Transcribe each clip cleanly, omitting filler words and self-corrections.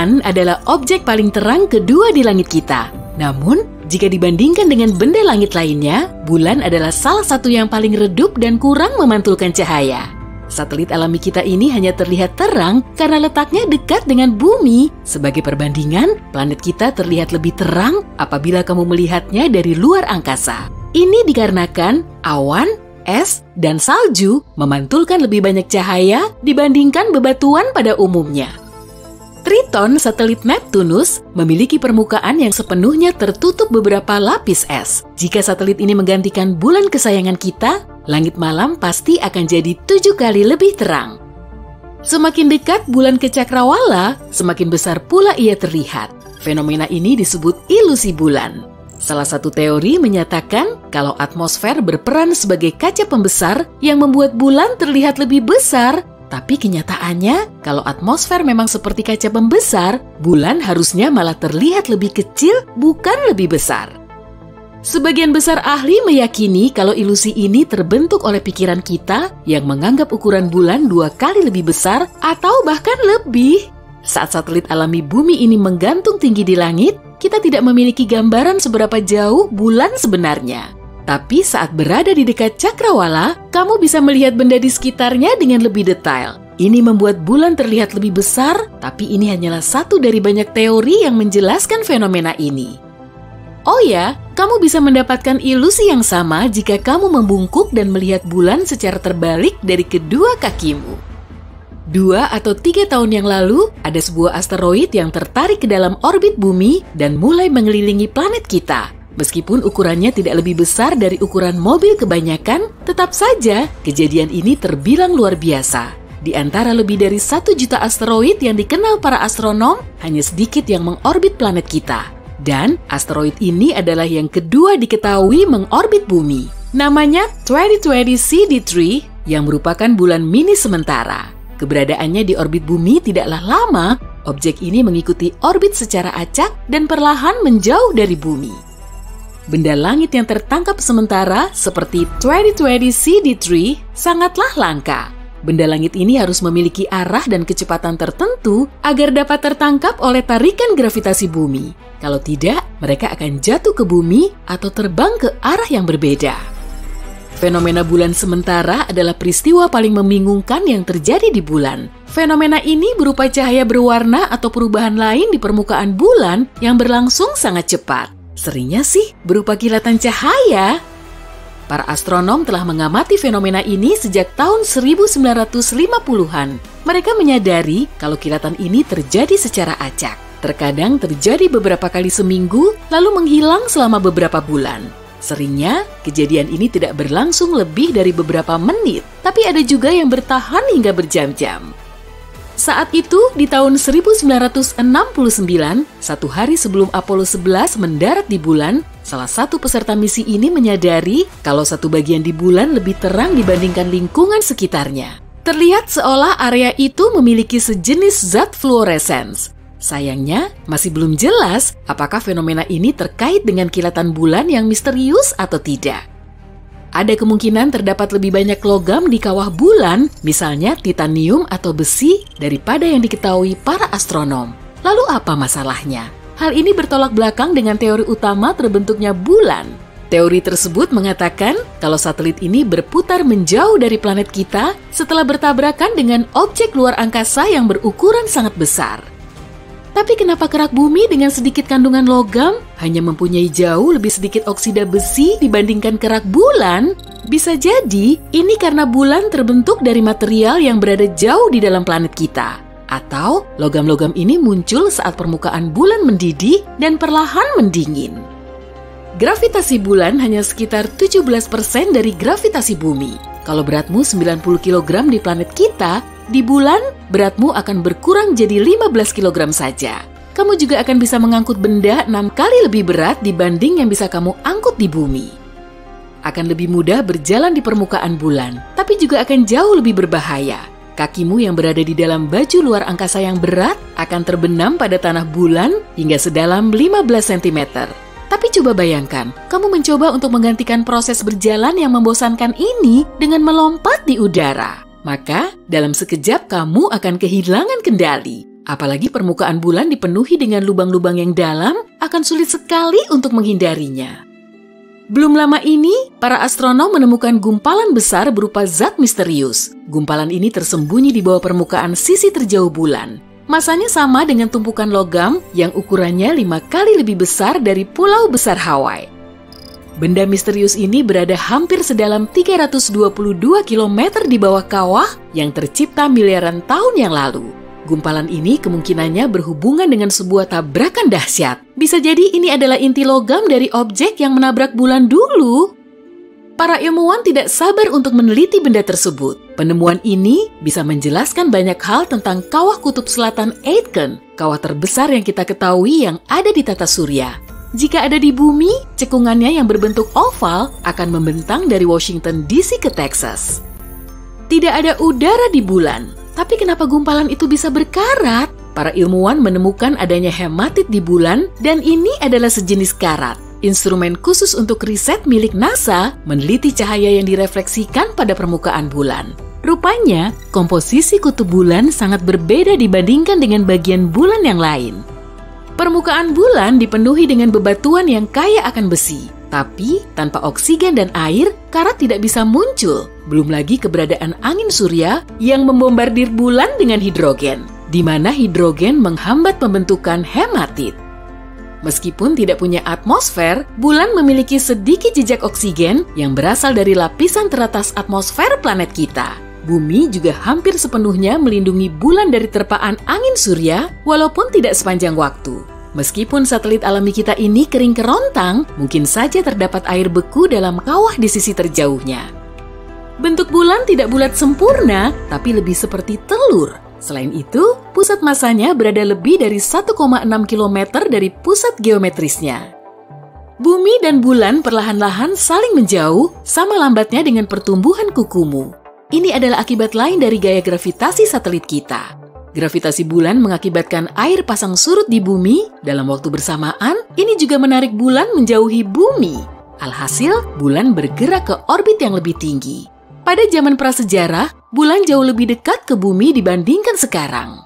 Bulan adalah objek paling terang kedua di langit kita. Namun, jika dibandingkan dengan benda langit lainnya, bulan adalah salah satu yang paling redup dan kurang memantulkan cahaya. Satelit alami kita ini hanya terlihat terang karena letaknya dekat dengan bumi. Sebagai perbandingan, planet kita terlihat lebih terang apabila kamu melihatnya dari luar angkasa. Ini dikarenakan awan, es, dan salju memantulkan lebih banyak cahaya dibandingkan bebatuan pada umumnya. Triton, satelit Neptunus, memiliki permukaan yang sepenuhnya tertutup beberapa lapis es. Jika satelit ini menggantikan bulan kesayangan kita, langit malam pasti akan jadi 7 kali lebih terang. Semakin dekat bulan ke cakrawala, semakin besar pula ia terlihat. Fenomena ini disebut ilusi bulan. Salah satu teori menyatakan kalau atmosfer berperan sebagai kaca pembesar yang membuat bulan terlihat lebih besar. Tapi kenyataannya, kalau atmosfer memang seperti kaca pembesar, bulan harusnya malah terlihat lebih kecil, bukan lebih besar. Sebagian besar ahli meyakini kalau ilusi ini terbentuk oleh pikiran kita yang menganggap ukuran bulan 2 kali lebih besar atau bahkan lebih. Saat satelit alami bumi ini menggantung tinggi di langit, kita tidak memiliki gambaran seberapa jauh bulan sebenarnya. Tapi saat berada di dekat cakrawala, kamu bisa melihat benda di sekitarnya dengan lebih detail. Ini membuat bulan terlihat lebih besar, tapi ini hanyalah satu dari banyak teori yang menjelaskan fenomena ini. Oh ya, kamu bisa mendapatkan ilusi yang sama jika kamu membungkuk dan melihat bulan secara terbalik dari kedua kakimu. 2 atau 3 tahun yang lalu, ada sebuah asteroid yang tertarik ke dalam orbit bumi dan mulai mengelilingi planet kita. Meskipun ukurannya tidak lebih besar dari ukuran mobil kebanyakan, tetap saja kejadian ini terbilang luar biasa. Di antara lebih dari 1 juta asteroid yang dikenal para astronom, hanya sedikit yang mengorbit planet kita. Dan asteroid ini adalah yang kedua diketahui mengorbit bumi. Namanya 2020 CD3 yang merupakan bulan mini sementara. Keberadaannya di orbit bumi tidaklah lama, objek ini mengikuti orbit secara acak dan perlahan menjauh dari bumi. Benda langit yang tertangkap sementara seperti 2020 CD3 sangatlah langka. Benda langit ini harus memiliki arah dan kecepatan tertentu agar dapat tertangkap oleh tarikan gravitasi bumi. Kalau tidak, mereka akan jatuh ke bumi atau terbang ke arah yang berbeda. Fenomena bulan sementara adalah peristiwa paling membingungkan yang terjadi di bulan. Fenomena ini berupa cahaya berwarna atau perubahan lain di permukaan bulan yang berlangsung sangat cepat. Seringnya sih berupa kilatan cahaya. Para astronom telah mengamati fenomena ini sejak tahun 1950-an. Mereka menyadari kalau kilatan ini terjadi secara acak. Terkadang terjadi beberapa kali seminggu, lalu menghilang selama beberapa bulan. Seringnya, kejadian ini tidak berlangsung lebih dari beberapa menit, tapi ada juga yang bertahan hingga berjam-jam. Saat itu, di tahun 1969, 1 hari sebelum Apollo 11 mendarat di bulan, salah satu peserta misi ini menyadari kalau satu bagian di bulan lebih terang dibandingkan lingkungan sekitarnya. Terlihat seolah area itu memiliki sejenis zat fluoresens. Sayangnya, masih belum jelas apakah fenomena ini terkait dengan kilatan bulan yang misterius atau tidak. Ada kemungkinan terdapat lebih banyak logam di kawah bulan, misalnya titanium atau besi, daripada yang diketahui para astronom. Lalu apa masalahnya? Hal ini bertolak belakang dengan teori utama terbentuknya bulan. Teori tersebut mengatakan kalau satelit ini berputar menjauh dari planet kita setelah bertabrakan dengan objek luar angkasa yang berukuran sangat besar. Tapi kenapa kerak bumi dengan sedikit kandungan logam hanya mempunyai jauh lebih sedikit oksida besi dibandingkan kerak bulan? Bisa jadi ini karena bulan terbentuk dari material yang berada jauh di dalam planet kita. Atau logam-logam ini muncul saat permukaan bulan mendidih dan perlahan mendingin. Gravitasi bulan hanya sekitar 17% dari gravitasi bumi. Kalau beratmu 90 kg di planet kita, di bulan, beratmu akan berkurang jadi 15 kg saja. Kamu juga akan bisa mengangkut benda 6 kali lebih berat dibanding yang bisa kamu angkut di bumi. Akan lebih mudah berjalan di permukaan bulan, tapi juga akan jauh lebih berbahaya. Kakimu yang berada di dalam baju luar angkasa yang berat akan terbenam pada tanah bulan hingga sedalam 15 cm. Tapi coba bayangkan, kamu mencoba untuk menggantikan proses berjalan yang membosankan ini dengan melompat di udara. Maka, dalam sekejap kamu akan kehilangan kendali. Apalagi permukaan bulan dipenuhi dengan lubang-lubang yang dalam, akan sulit sekali untuk menghindarinya. Belum lama ini, para astronom menemukan gumpalan besar berupa zat misterius. Gumpalan ini tersembunyi di bawah permukaan sisi terjauh bulan. Masanya sama dengan tumpukan logam yang ukurannya 5 kali lebih besar dari pulau besar Hawaii. Benda misterius ini berada hampir sedalam 322 km di bawah kawah yang tercipta miliaran tahun yang lalu. Gumpalan ini kemungkinannya berhubungan dengan sebuah tabrakan dahsyat. Bisa jadi ini adalah inti logam dari objek yang menabrak bulan dulu. Para ilmuwan tidak sabar untuk meneliti benda tersebut. Penemuan ini bisa menjelaskan banyak hal tentang kawah kutub selatan Aitken, kawah terbesar yang kita ketahui yang ada di tata surya. Jika ada di bumi, cekungannya yang berbentuk oval akan membentang dari Washington DC ke Texas. Tidak ada udara di bulan, tapi kenapa gumpalan itu bisa berkarat? Para ilmuwan menemukan adanya hematit di bulan dan ini adalah sejenis karat. Instrumen khusus untuk riset milik NASA meneliti cahaya yang direfleksikan pada permukaan bulan. Rupanya, komposisi kutub bulan sangat berbeda dibandingkan dengan bagian bulan yang lain. Permukaan bulan dipenuhi dengan bebatuan yang kaya akan besi. Tapi, tanpa oksigen dan air, karat tidak bisa muncul. Belum lagi keberadaan angin surya yang membombardir bulan dengan hidrogen, di mana hidrogen menghambat pembentukan hematit. Meskipun tidak punya atmosfer, bulan memiliki sedikit jejak oksigen yang berasal dari lapisan teratas atmosfer planet kita. Bumi juga hampir sepenuhnya melindungi bulan dari terpaan angin surya, walaupun tidak sepanjang waktu. Meskipun satelit alami kita ini kering kerontang, mungkin saja terdapat air beku dalam kawah di sisi terjauhnya. Bentuk bulan tidak bulat sempurna, tapi lebih seperti telur. Selain itu, pusat masanya berada lebih dari 1,6 km dari pusat geometrisnya. Bumi dan bulan perlahan-lahan saling menjauh, sama lambatnya dengan pertumbuhan kukumu. Ini adalah akibat lain dari gaya gravitasi satelit kita. Gravitasi bulan mengakibatkan air pasang surut di bumi. Dalam waktu bersamaan, ini juga menarik bulan menjauhi bumi. Alhasil, bulan bergerak ke orbit yang lebih tinggi. Pada zaman prasejarah, bulan jauh lebih dekat ke bumi dibandingkan sekarang.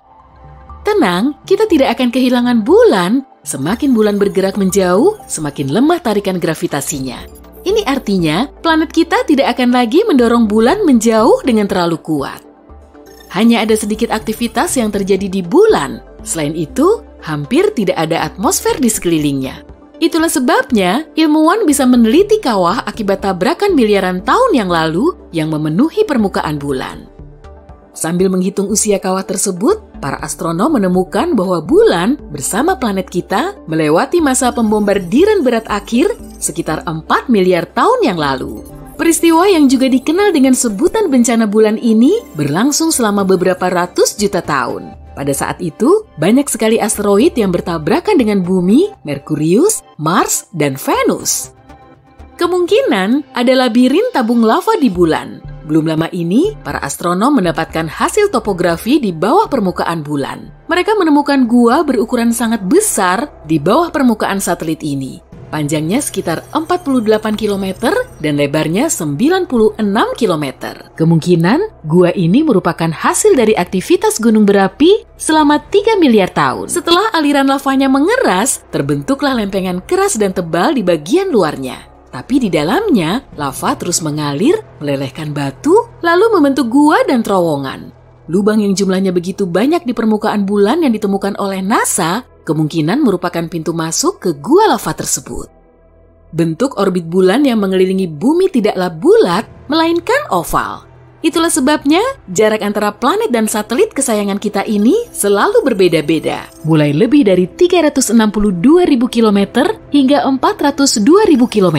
Tenang, kita tidak akan kehilangan bulan. Semakin bulan bergerak menjauh, semakin lemah tarikan gravitasinya. Ini artinya, planet kita tidak akan lagi mendorong bulan menjauh dengan terlalu kuat. Hanya ada sedikit aktivitas yang terjadi di bulan. Selain itu, hampir tidak ada atmosfer di sekelilingnya. Itulah sebabnya ilmuwan bisa meneliti kawah akibat tabrakan miliaran tahun yang lalu yang memenuhi permukaan bulan. Sambil menghitung usia kawah tersebut, para astronom menemukan bahwa bulan bersama planet kita melewati masa pembombardiran berat akhir sekitar 4 miliar tahun yang lalu. Peristiwa yang juga dikenal dengan sebutan bencana bulan ini berlangsung selama beberapa ratus juta tahun. Pada saat itu, banyak sekali asteroid yang bertabrakan dengan bumi, Merkurius, Mars, dan Venus. Kemungkinan ada labirin tabung lava di bulan. Belum lama ini, para astronom mendapatkan hasil topografi di bawah permukaan bulan. Mereka menemukan gua berukuran sangat besar di bawah permukaan satelit ini. Panjangnya sekitar 48 km dan lebarnya 96 km. Kemungkinan gua ini merupakan hasil dari aktivitas gunung berapi selama 3 miliar tahun. Setelah aliran lavanya mengeras, terbentuklah lempengan keras dan tebal di bagian luarnya. Tapi di dalamnya, lava terus mengalir, melelehkan batu, lalu membentuk gua dan terowongan. Lubang yang jumlahnya begitu banyak di permukaan bulan yang ditemukan oleh NASA kemungkinan merupakan pintu masuk ke gua lava tersebut. Bentuk orbit bulan yang mengelilingi bumi tidaklah bulat, melainkan oval. Itulah sebabnya jarak antara planet dan satelit kesayangan kita ini selalu berbeda-beda. Mulai lebih dari 362.000 km hingga 402.000 km.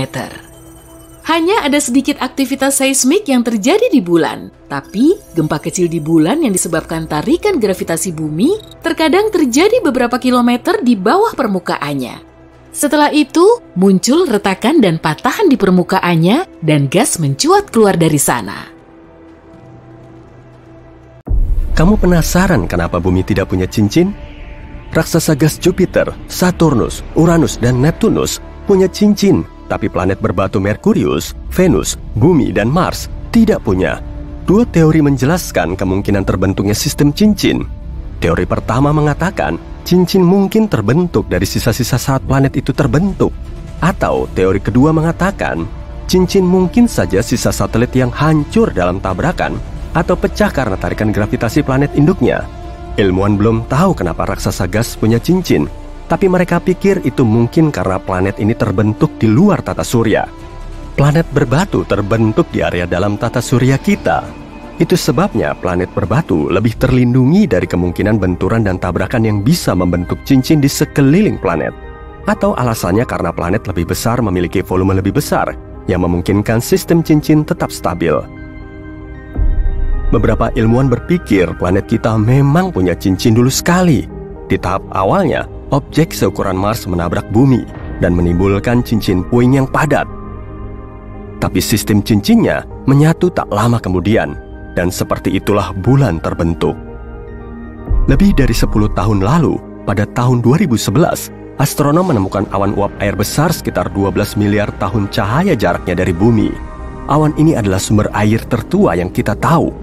Hanya ada sedikit aktivitas seismik yang terjadi di bulan. Tapi, gempa kecil di bulan yang disebabkan tarikan gravitasi bumi terkadang terjadi beberapa kilometer di bawah permukaannya. Setelah itu, muncul retakan dan patahan di permukaannya dan gas mencuat keluar dari sana. Kamu penasaran kenapa bumi tidak punya cincin? Raksasa gas Jupiter, Saturnus, Uranus, dan Neptunus punya cincin. Tapi planet berbatu Merkurius, Venus, Bumi, dan Mars tidak punya. Dua teori menjelaskan kemungkinan terbentuknya sistem cincin. Teori pertama mengatakan cincin mungkin terbentuk dari sisa-sisa saat planet itu terbentuk. Atau teori kedua mengatakan cincin mungkin saja sisa satelit yang hancur dalam tabrakan atau pecah karena tarikan gravitasi planet induknya. Ilmuwan belum tahu kenapa raksasa gas punya cincin, tapi mereka pikir itu mungkin karena planet ini terbentuk di luar tata surya. Planet berbatu terbentuk di area dalam tata surya kita. Itu sebabnya planet berbatu lebih terlindungi dari kemungkinan benturan dan tabrakan yang bisa membentuk cincin di sekeliling planet. Atau alasannya karena planet lebih besar memiliki volume lebih besar, yang memungkinkan sistem cincin tetap stabil. Beberapa ilmuwan berpikir planet kita memang punya cincin dulu sekali. Di tahap awalnya, objek seukuran Mars menabrak bumi dan menimbulkan cincin puing yang padat. Tapi sistem cincinnya menyatu tak lama kemudian, dan seperti itulah bulan terbentuk. Lebih dari 10 tahun lalu, pada tahun 2011, astronom menemukan awan uap air besar sekitar 12 miliar tahun cahaya jaraknya dari bumi. Awan ini adalah sumber air tertua yang kita tahu.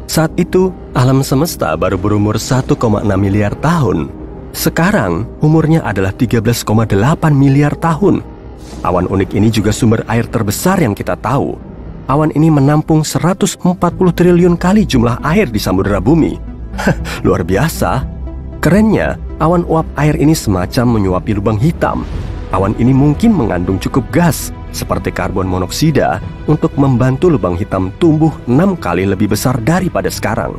Saat itu, alam semesta baru berumur 1,6 miliar tahun. Sekarang, umurnya adalah 13,8 miliar tahun. Awan unik ini juga sumber air terbesar yang kita tahu. Awan ini menampung 140 triliun kali jumlah air di samudera bumi. Luar biasa. Kerennya, awan uap air ini semacam menyuapi lubang hitam. Awan ini mungkin mengandung cukup gas, seperti karbon monoksida, untuk membantu lubang hitam tumbuh 6 kali lebih besar daripada sekarang.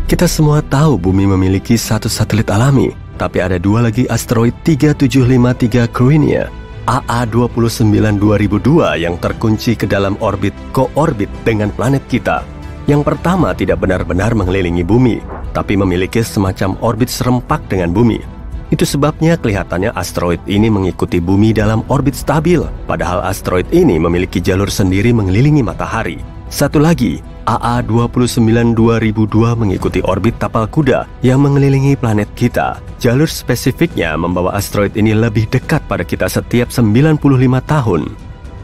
Kita semua tahu bumi memiliki satu satelit alami, tapi ada 2 lagi asteroid 3753 Carina AA29-2002 yang terkunci ke dalam orbit ko-orbit dengan planet kita. Yang pertama tidak benar-benar mengelilingi bumi, tapi memiliki semacam orbit serempak dengan bumi. Itu sebabnya kelihatannya asteroid ini mengikuti bumi dalam orbit stabil, padahal asteroid ini memiliki jalur sendiri mengelilingi matahari. Satu lagi, AA29-2002 mengikuti orbit tapal kuda yang mengelilingi planet kita. Jalur spesifiknya membawa asteroid ini lebih dekat pada kita setiap 95 tahun.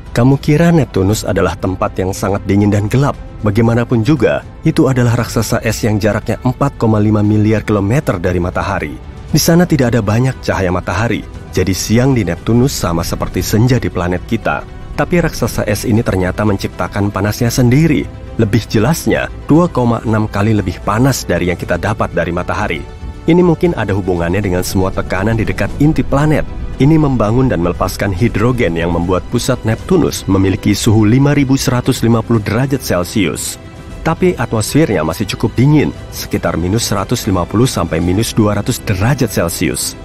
Kamu kira Neptunus adalah tempat yang sangat dingin dan gelap? Bagaimanapun juga, itu adalah raksasa es yang jaraknya 4,5 miliar kilometer dari matahari. Di sana tidak ada banyak cahaya matahari, jadi siang di Neptunus sama seperti senja di planet kita. Tapi raksasa es ini ternyata menciptakan panasnya sendiri. Lebih jelasnya, 2,6 kali lebih panas dari yang kita dapat dari matahari. Ini mungkin ada hubungannya dengan semua tekanan di dekat inti planet. Ini membangun dan melepaskan hidrogen yang membuat pusat Neptunus memiliki suhu 5150 derajat Celcius. Tapi atmosfernya masih cukup dingin, sekitar minus 150 sampai minus 200 derajat Celcius.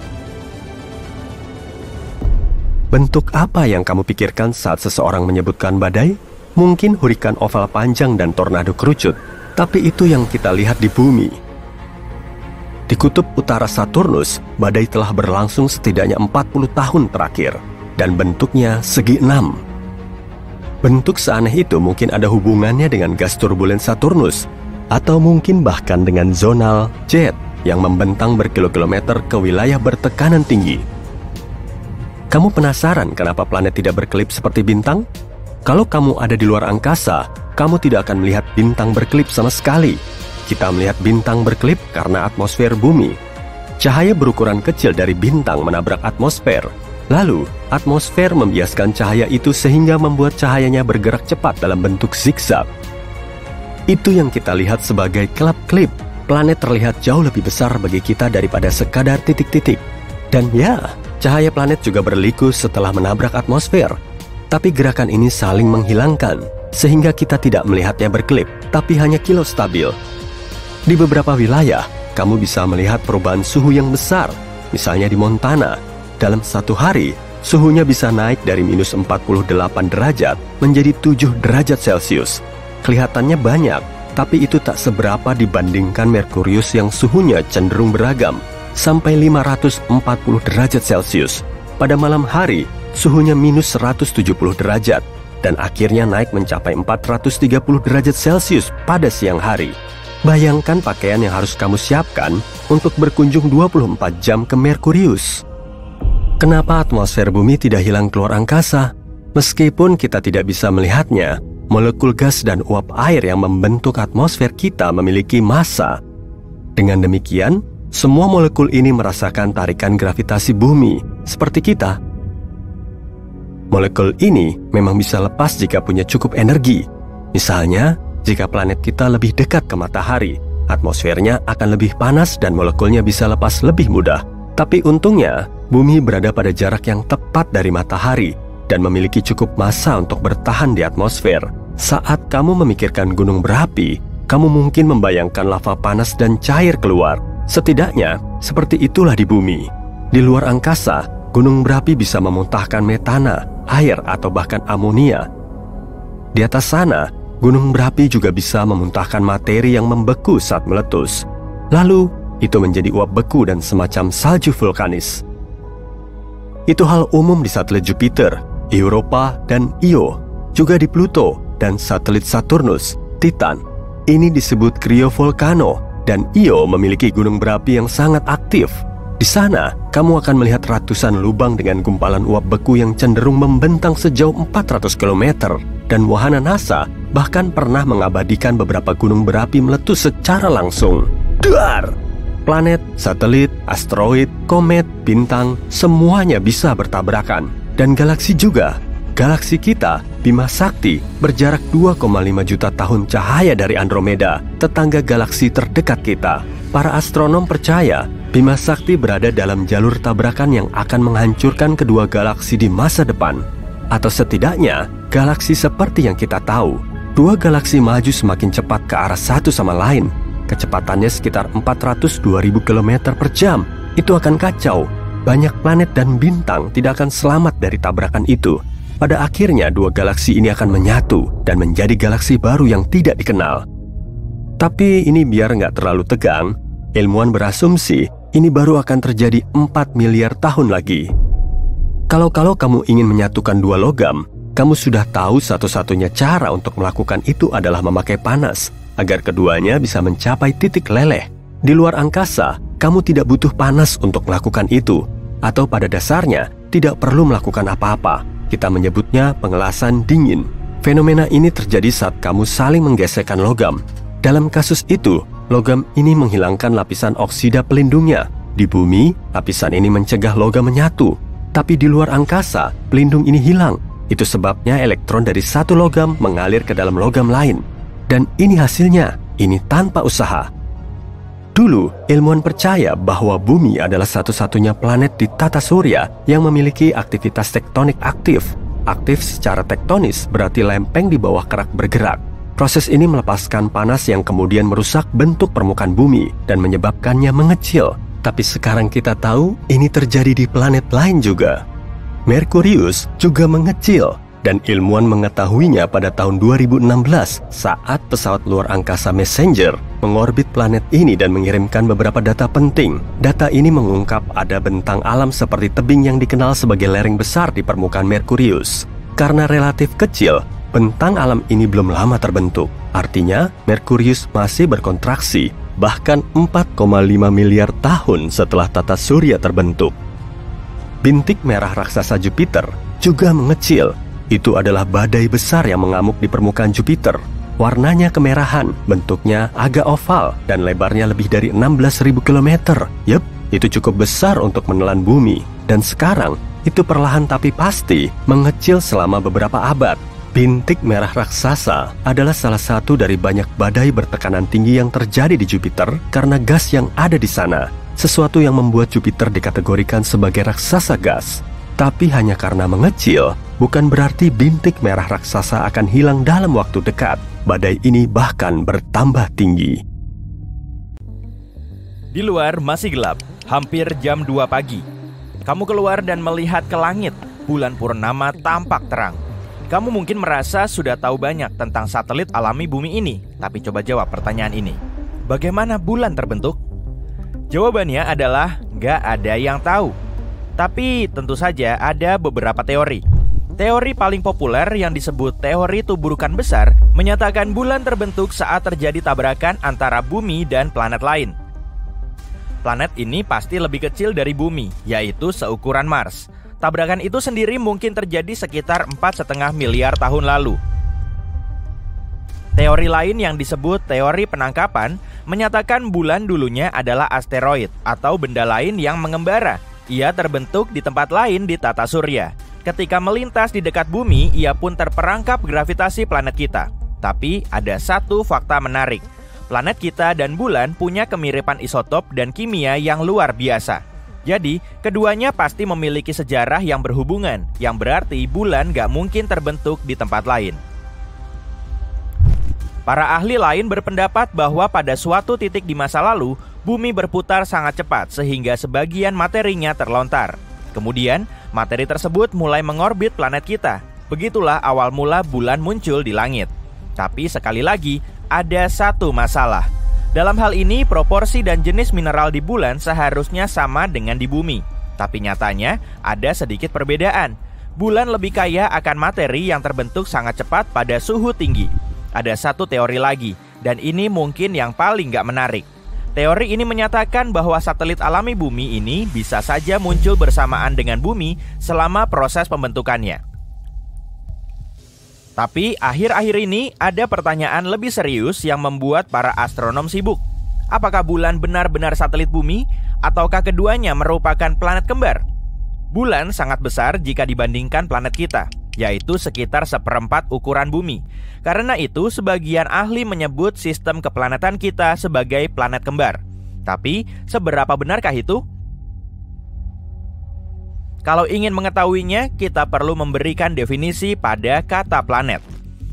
Bentuk apa yang kamu pikirkan saat seseorang menyebutkan badai? Mungkin hurikan oval panjang dan tornado kerucut, tapi itu yang kita lihat di bumi. Di kutub utara Saturnus, badai telah berlangsung setidaknya 40 tahun terakhir, dan bentuknya segi 6. Bentuk seaneh itu mungkin ada hubungannya dengan gas turbulen Saturnus, atau mungkin bahkan dengan zonal jet yang membentang berkilo-kilometer ke wilayah bertekanan tinggi. Kamu penasaran kenapa planet tidak berkelip seperti bintang? Kalau kamu ada di luar angkasa, kamu tidak akan melihat bintang berkelip sama sekali. Kita melihat bintang berkelip karena atmosfer bumi. Cahaya berukuran kecil dari bintang menabrak atmosfer. Lalu, atmosfer membiaskan cahaya itu sehingga membuat cahayanya bergerak cepat dalam bentuk zigzag. Itu yang kita lihat sebagai kelap-kelip. Planet terlihat jauh lebih besar bagi kita daripada sekadar titik-titik. Dan ya, cahaya planet juga berliku setelah menabrak atmosfer. Tapi gerakan ini saling menghilangkan, sehingga kita tidak melihatnya berkelip, tapi hanya kilau stabil. Di beberapa wilayah, kamu bisa melihat perubahan suhu yang besar. Misalnya di Montana, dalam satu hari, suhunya bisa naik dari minus 48 derajat menjadi 7 derajat Celcius. Kelihatannya banyak, tapi itu tak seberapa dibandingkan Merkurius yang suhunya cenderung beragam, sampai 540 derajat Celcius. Pada malam hari, suhunya minus 170 derajat, dan akhirnya naik mencapai 430 derajat Celcius pada siang hari. Bayangkan pakaian yang harus kamu siapkan untuk berkunjung 24 jam ke Merkurius. Kenapa atmosfer bumi tidak hilang keluar angkasa? Meskipun kita tidak bisa melihatnya, molekul gas dan uap air yang membentuk atmosfer kita memiliki massa. Dengan demikian, semua molekul ini merasakan tarikan gravitasi bumi, seperti kita. Molekul ini memang bisa lepas jika punya cukup energi. Misalnya, jika planet kita lebih dekat ke matahari, atmosfernya akan lebih panas dan molekulnya bisa lepas lebih mudah. Tapi untungnya, bumi berada pada jarak yang tepat dari matahari dan memiliki cukup massa untuk bertahan di atmosfer. Saat kamu memikirkan gunung berapi, kamu mungkin membayangkan lava panas dan cair keluar. Setidaknya, seperti itulah di bumi. Di luar angkasa, gunung berapi bisa memuntahkan metana, air, atau bahkan amonia. Di atas sana, gunung berapi juga bisa memuntahkan materi yang membeku saat meletus. Lalu, itu menjadi uap beku dan semacam salju vulkanis. Itu hal umum di satelit Jupiter, Europa, dan Io. Juga di Pluto dan satelit Saturnus, Titan. Ini disebut cryovolcano. Dan Io memiliki gunung berapi yang sangat aktif. Di sana, kamu akan melihat ratusan lubang dengan gumpalan uap beku yang cenderung membentang sejauh 400 km. Dan wahana NASA bahkan pernah mengabadikan beberapa gunung berapi meletus secara langsung. Dar! Planet, satelit, asteroid, komet, bintang, semuanya bisa bertabrakan. Dan galaksi juga. Galaksi kita, Bima Sakti, berjarak 2,5 juta tahun cahaya dari Andromeda, tetangga galaksi terdekat kita. Para astronom percaya Bima Sakti berada dalam jalur tabrakan yang akan menghancurkan kedua galaksi di masa depan. Atau setidaknya, galaksi seperti yang kita tahu. Dua galaksi maju semakin cepat ke arah satu sama lain. Kecepatannya sekitar 402.000 km per jam. Itu akan kacau. Banyak planet dan bintang tidak akan selamat dari tabrakan itu. Pada akhirnya dua galaksi ini akan menyatu dan menjadi galaksi baru yang tidak dikenal. Tapi ini biar nggak terlalu tegang, ilmuwan berasumsi ini baru akan terjadi 4 miliar tahun lagi. Kalau kamu ingin menyatukan dua logam, kamu sudah tahu satu-satunya cara untuk melakukan itu adalah memakai panas, agar keduanya bisa mencapai titik leleh. Di luar angkasa, kamu tidak butuh panas untuk melakukan itu, atau pada dasarnya tidak perlu melakukan apa-apa. Kita menyebutnya pengelasan dingin. Fenomena ini terjadi saat kamu saling menggesekkan logam. Dalam kasus itu, logam ini menghilangkan lapisan oksida pelindungnya. Di bumi, lapisan ini mencegah logam menyatu. Tapi di luar angkasa, pelindung ini hilang. Itu sebabnya elektron dari satu logam mengalir ke dalam logam lain. Dan ini hasilnya, ini tanpa usaha. Dulu, ilmuwan percaya bahwa bumi adalah satu-satunya planet di tata surya yang memiliki aktivitas tektonik aktif. Aktif secara tektonis berarti lempeng di bawah kerak bergerak. Proses ini melepaskan panas yang kemudian merusak bentuk permukaan bumi dan menyebabkannya mengecil. Tapi sekarang kita tahu ini terjadi di planet lain juga. Merkurius juga mengecil. Dan ilmuwan mengetahuinya pada tahun 2016 saat pesawat luar angkasa Messenger mengorbit planet ini dan mengirimkan beberapa data penting. Data ini mengungkap ada bentang alam seperti tebing yang dikenal sebagai lereng besar di permukaan Merkurius. Karena relatif kecil, bentang alam ini belum lama terbentuk. Artinya, Merkurius masih berkontraksi, bahkan 4,5 miliar tahun setelah tata surya terbentuk. Bintik merah raksasa Jupiter juga mengecil. Itu adalah badai besar yang mengamuk di permukaan Jupiter. Warnanya kemerahan, bentuknya agak oval, dan lebarnya lebih dari 16.000 km. Yup, itu cukup besar untuk menelan bumi. Dan sekarang, itu perlahan tapi pasti mengecil selama beberapa abad. Bintik merah raksasa adalah salah satu dari banyak badai bertekanan tinggi yang terjadi di Jupiter karena gas yang ada di sana. Sesuatu yang membuat Jupiter dikategorikan sebagai raksasa gas. Tapi hanya karena mengecil, bukan berarti bintik merah raksasa akan hilang dalam waktu dekat. Badai ini bahkan bertambah tinggi. Di luar masih gelap, hampir jam 2 pagi. Kamu keluar dan melihat ke langit, bulan purnama tampak terang. Kamu mungkin merasa sudah tahu banyak tentang satelit alami bumi ini. Tapi coba jawab pertanyaan ini. Bagaimana bulan terbentuk? Jawabannya adalah nggak ada yang tahu. Tapi tentu saja ada beberapa teori. Teori paling populer yang disebut teori tuburukan besar menyatakan bulan terbentuk saat terjadi tabrakan antara bumi dan planet lain. Planet ini pasti lebih kecil dari bumi, yaitu seukuran Mars. Tabrakan itu sendiri mungkin terjadi sekitar 4,5 miliar tahun lalu. Teori lain yang disebut teori penangkapan menyatakan bulan dulunya adalah asteroid atau benda lain yang mengembara. Ia terbentuk di tempat lain di tata surya. Ketika melintas di dekat bumi, ia pun terperangkap gravitasi planet kita. Tapi ada satu fakta menarik. Planet kita dan bulan punya kemiripan isotop dan kimia yang luar biasa. Jadi, keduanya pasti memiliki sejarah yang berhubungan, yang berarti bulan gak mungkin terbentuk di tempat lain. Para ahli lain berpendapat bahwa pada suatu titik di masa lalu, bumi berputar sangat cepat sehingga sebagian materinya terlontar. Kemudian, materi tersebut mulai mengorbit planet kita. Begitulah awal mula bulan muncul di langit. Tapi sekali lagi, ada satu masalah. Dalam hal ini, proporsi dan jenis mineral di bulan seharusnya sama dengan di bumi. Tapi nyatanya, ada sedikit perbedaan. Bulan lebih kaya akan materi yang terbentuk sangat cepat pada suhu tinggi. Ada satu teori lagi, dan ini mungkin yang paling gak menarik. Teori ini menyatakan bahwa satelit alami bumi ini bisa saja muncul bersamaan dengan bumi selama proses pembentukannya. Tapi akhir-akhir ini ada pertanyaan lebih serius yang membuat para astronom sibuk. Apakah bulan benar-benar satelit bumi, ataukah keduanya merupakan planet kembar? Bulan sangat besar jika dibandingkan planet kita, yaitu sekitar 1/4 ukuran bumi. Karena itu, sebagian ahli menyebut sistem keplanetan kita sebagai planet kembar. Tapi, seberapa benarkah itu? Kalau ingin mengetahuinya, kita perlu memberikan definisi pada kata planet.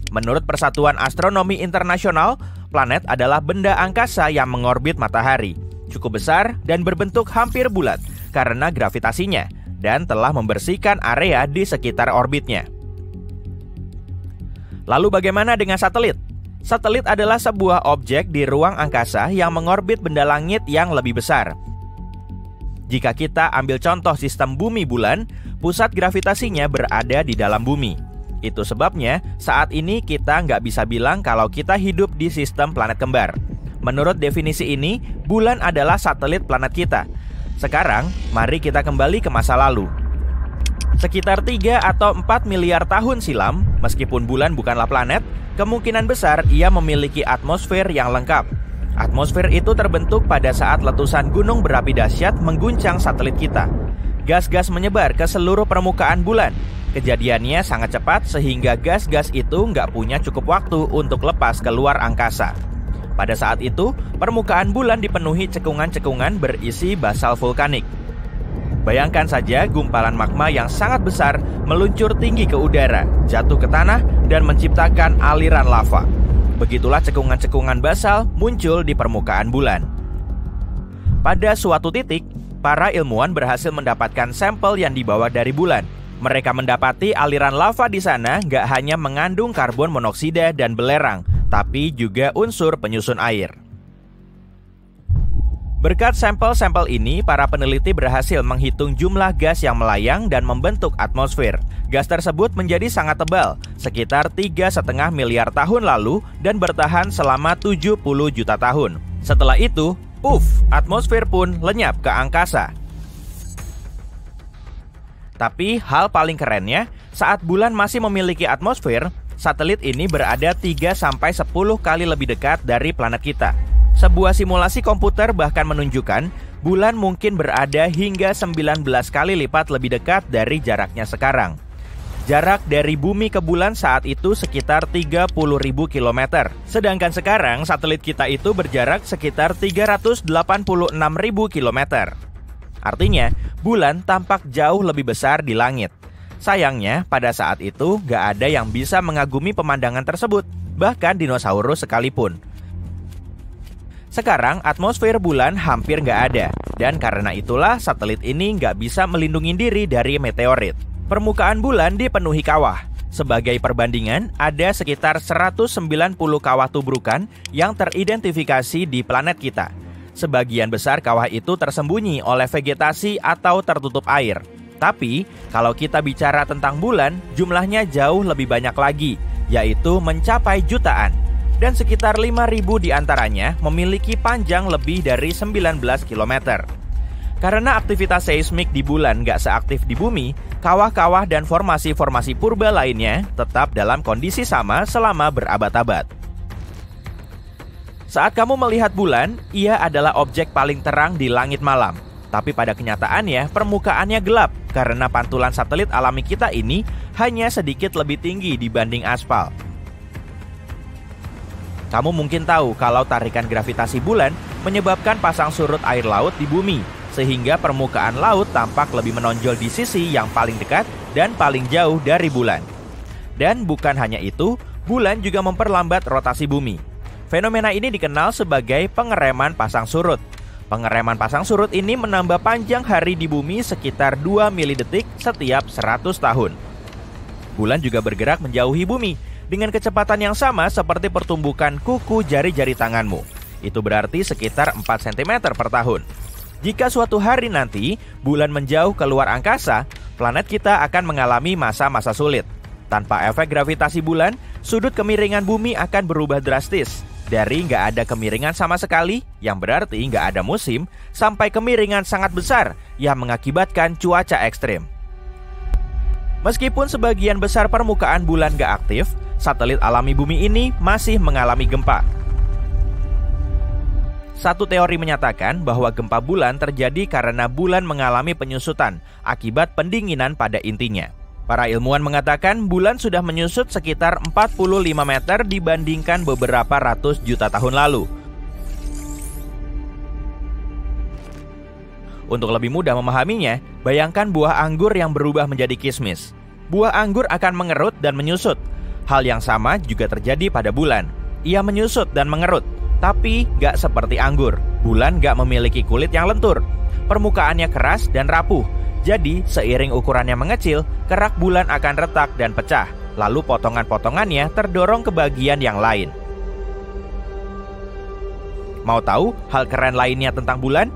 Menurut Persatuan Astronomi Internasional, planet adalah benda angkasa yang mengorbit matahari, cukup besar dan berbentuk hampir bulat karena gravitasinya, dan telah membersihkan area di sekitar orbitnya. Lalu bagaimana dengan satelit? Satelit adalah sebuah objek di ruang angkasa yang mengorbit benda langit yang lebih besar. Jika kita ambil contoh sistem bumi bulan, pusat gravitasinya berada di dalam bumi. Itu sebabnya saat ini kita nggak bisa bilang kalau kita hidup di sistem planet kembar. Menurut definisi ini, bulan adalah satelit planet kita. Sekarang, mari kita kembali ke masa lalu. Sekitar 3 atau 4 miliar tahun silam, meskipun bulan bukanlah planet, kemungkinan besar ia memiliki atmosfer yang lengkap. Atmosfer itu terbentuk pada saat letusan gunung berapi dahsyat mengguncang satelit kita. Gas-gas menyebar ke seluruh permukaan bulan. Kejadiannya sangat cepat sehingga gas-gas itu nggak punya cukup waktu untuk lepas keluar angkasa. Pada saat itu, permukaan bulan dipenuhi cekungan-cekungan berisi basal vulkanik. Bayangkan saja gumpalan magma yang sangat besar meluncur tinggi ke udara, jatuh ke tanah, dan menciptakan aliran lava. Begitulah cekungan-cekungan basal muncul di permukaan bulan. Pada suatu titik, para ilmuwan berhasil mendapatkan sampel yang dibawa dari bulan. Mereka mendapati aliran lava di sana nggak hanya mengandung karbon monoksida dan belerang, tapi juga unsur penyusun air. Berkat sampel-sampel ini, para peneliti berhasil menghitung jumlah gas yang melayang dan membentuk atmosfer. Gas tersebut menjadi sangat tebal, sekitar 3,5 miliar tahun lalu dan bertahan selama 70 juta tahun. Setelah itu, atmosfer pun lenyap ke angkasa. Tapi hal paling kerennya, saat bulan masih memiliki atmosfer, satelit ini berada 3-10 kali lebih dekat dari planet kita. Sebuah simulasi komputer bahkan menunjukkan bulan mungkin berada hingga 19 kali lipat lebih dekat dari jaraknya sekarang. Jarak dari bumi ke bulan saat itu sekitar 30.000 km. Sedangkan sekarang satelit kita itu berjarak sekitar 386.000 km. Artinya, bulan tampak jauh lebih besar di langit. Sayangnya, pada saat itu gak ada yang bisa mengagumi pemandangan tersebut, bahkan dinosaurus sekalipun. Sekarang atmosfer bulan hampir nggak ada, dan karena itulah satelit ini nggak bisa melindungi diri dari meteorit. Permukaan bulan dipenuhi kawah. Sebagai perbandingan, ada sekitar 190 kawah tubrukan yang teridentifikasi di planet kita. Sebagian besar kawah itu tersembunyi oleh vegetasi atau tertutup air. Tapi, kalau kita bicara tentang bulan, jumlahnya jauh lebih banyak lagi, yaitu mencapai jutaan. Dan sekitar 5.000 diantaranya memiliki panjang lebih dari 19 km. Karena aktivitas seismik di bulan nggak seaktif di bumi, kawah-kawah dan formasi-formasi purba lainnya tetap dalam kondisi sama selama berabad-abad. Saat kamu melihat bulan, ia adalah objek paling terang di langit malam. Tapi pada kenyataannya, permukaannya gelap karena pantulan satelit alami kita ini hanya sedikit lebih tinggi dibanding aspal. Kamu mungkin tahu kalau tarikan gravitasi bulan menyebabkan pasang surut air laut di bumi, sehingga permukaan laut tampak lebih menonjol di sisi yang paling dekat dan paling jauh dari bulan. Dan bukan hanya itu, bulan juga memperlambat rotasi bumi. Fenomena ini dikenal sebagai pengereman pasang surut. Pengereman pasang surut ini menambah panjang hari di bumi sekitar 2 milidetik setiap 100 tahun. Bulan juga bergerak menjauhi bumi dengan kecepatan yang sama seperti pertumbukan kuku jari-jari tanganmu. Itu berarti sekitar 4 cm per tahun. Jika suatu hari nanti bulan menjauh keluar angkasa, planet kita akan mengalami masa-masa sulit. Tanpa efek gravitasi bulan, sudut kemiringan bumi akan berubah drastis. Dari nggak ada kemiringan sama sekali, yang berarti nggak ada musim, sampai kemiringan sangat besar yang mengakibatkan cuaca ekstrim. Meskipun sebagian besar permukaan bulan nggak aktif, satelit alami bumi ini masih mengalami gempa. Satu teori menyatakan bahwa gempa bulan terjadi karena bulan mengalami penyusutan akibat pendinginan pada intinya. Para ilmuwan mengatakan bulan sudah menyusut sekitar 45 meter dibandingkan beberapa ratus juta tahun lalu. Untuk lebih mudah memahaminya, bayangkan buah anggur yang berubah menjadi kismis. Buah anggur akan mengerut dan menyusut. Hal yang sama juga terjadi pada bulan. Ia menyusut dan mengerut, tapi nggak seperti anggur. Bulan nggak memiliki kulit yang lentur. Permukaannya keras dan rapuh. Jadi, seiring ukurannya mengecil, kerak bulan akan retak dan pecah. Lalu potongan-potongannya terdorong ke bagian yang lain. Mau tahu hal keren lainnya tentang bulan?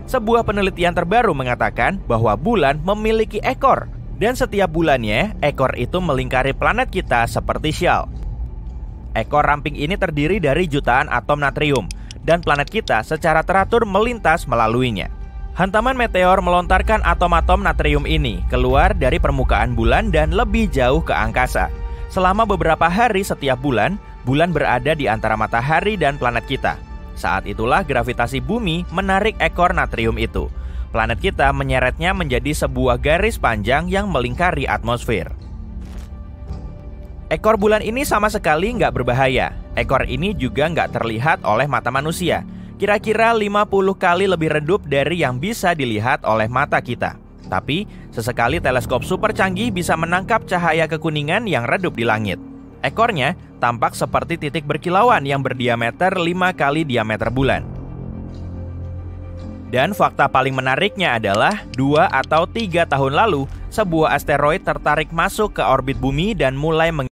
Sebuah penelitian terbaru mengatakan bahwa bulan memiliki ekor. Dan setiap bulannya, ekor itu melingkari planet kita seperti syal. Ekor ramping ini terdiri dari jutaan atom natrium. Dan planet kita secara teratur melintas melaluinya. Hantaman meteor melontarkan atom-atom natrium ini keluar dari permukaan bulan dan lebih jauh ke angkasa. Selama beberapa hari setiap bulan, bulan berada di antara matahari dan planet kita. Saat itulah gravitasi bumi menarik ekor natrium itu. Planet kita menyeretnya menjadi sebuah garis panjang yang melingkari atmosfer. Ekor bulan ini sama sekali nggak berbahaya. Ekor ini juga nggak terlihat oleh mata manusia. Kira-kira 50 kali lebih redup dari yang bisa dilihat oleh mata kita. Tapi, sesekali teleskop super canggih bisa menangkap cahaya kekuningan yang redup di langit. Ekornya tampak seperti titik berkilauan yang berdiameter 5 kali diameter bulan. Dan fakta paling menariknya adalah 2 atau 3 tahun lalu, sebuah asteroid tertarik masuk ke orbit bumi dan mulai